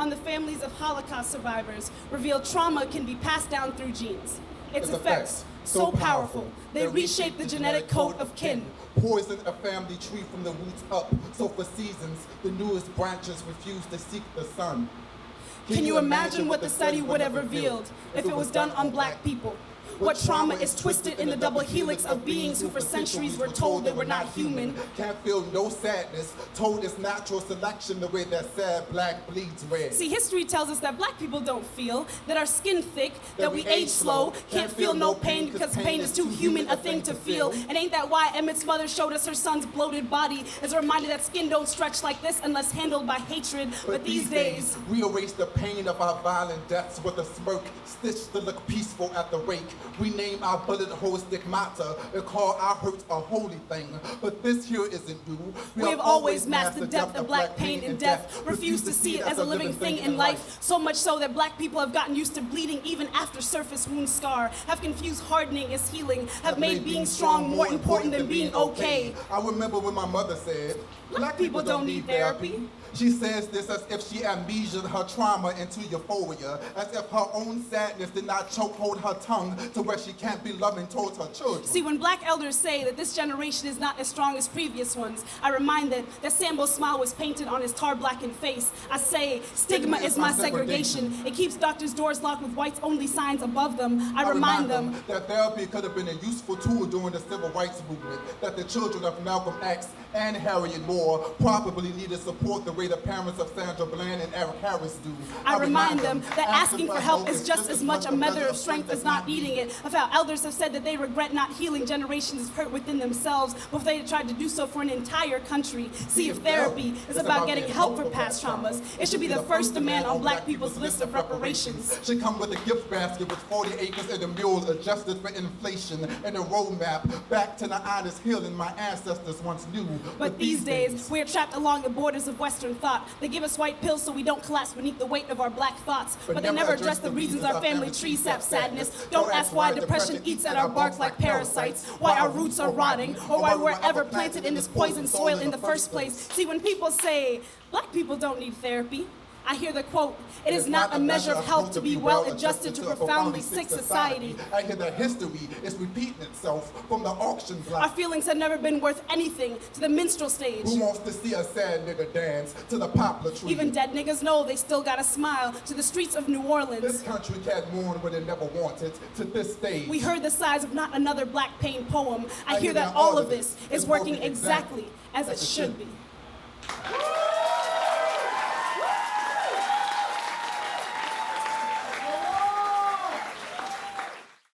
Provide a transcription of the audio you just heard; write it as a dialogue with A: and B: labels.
A: on the families of Holocaust survivors reveal trauma can be passed down through genes. Its effects, so powerful, they reshape the genetic code of kin.
B: Poison a family tree from the roots up, so for seasons, the newest branches refuse to seek the sun.
A: Can you imagine what the study would have revealed if it was done on black people? What trauma is twisted in the double helix of beings who for centuries were told they were not human.
B: Can't feel no sadness, told it's natural selection the way that sad black bleeds red.
A: See, history tells us that black people don't feel, that our skin thick, that we age slow, can't feel no pain because pain is too human a thing to feel. And ain't that why Emmett's mother showed us her son's bloated body as a reminder that skin don't stretch like this unless handled by hatred. But these days,
B: we erase the pain of our violent deaths with a smirk, stitched to look peaceful at the rake. We name our bullet hole stigmata and call our hurts a holy thing. But this here isn't new.
A: We have always masked the depth of black pain and death, refused to see it as a living thing in life, so much so that black people have gotten used to bleeding even after surface wounds scar, have confused hardening as healing, have made being strong more important than being okay.
B: I remember when my mother said,
A: black people don't need therapy.
B: She says this as if she amnesia'd her trauma into euphoria, as if her own sadness did not chokehold her tongue to where she can't be loving towards her children.
A: See, when black elders say that this generation is not as strong as previous ones, I remind them that Sambo's smile was painted on his tar-blackened face. I say, stigma is my segregation. It keeps doctors' doors locked with whites-only signs above them. I remind them
B: that therapy could have been a useful tool during the civil rights movement, that the children of Malcolm X and Harriet Moore probably needed support the way the parents of Sandra Bland and Eric Harris do.
A: I remind them that asking for help is just as much a measure of strength as not needing it, of how elders have said that they regret not healing generations of hurt within themselves before they tried to do so for an entire country. See, if therapy is about getting help for past traumas, it should be the first demand on black people's list of reparations.
B: Should come with a gift basket with 40 acres and a mule adjusted for inflation and a roadmap back to the honest healing my ancestors once knew.
A: But these days, we are trapped along the borders of Western thought. They give us white pills so we don't collapse beneath the weight of our black thoughts. But they never address the reasons our family tree sap sadness. Don't ask why depression eats at our bark like parasites, why our roots are rotting, or why we're ever planted in this poison soil in the first place. See, when people say, black people don't need therapy, I hear the quote, it is not a measure of health to be well adjusted to a profoundly sick society.
B: I hear that history is repeating itself from the auction block.
A: Our feelings have never been worth anything to the minstrel stage.
B: Who wants to see a sad nigga dance to the poplar tree?
A: Even dead niggas know they still gotta smile to the streets of New Orleans.
B: This country can't mourn what it never wanted to this stage.
A: We heard the sighs of not another black pain poem. I hear that all of this is working exactly as it should be.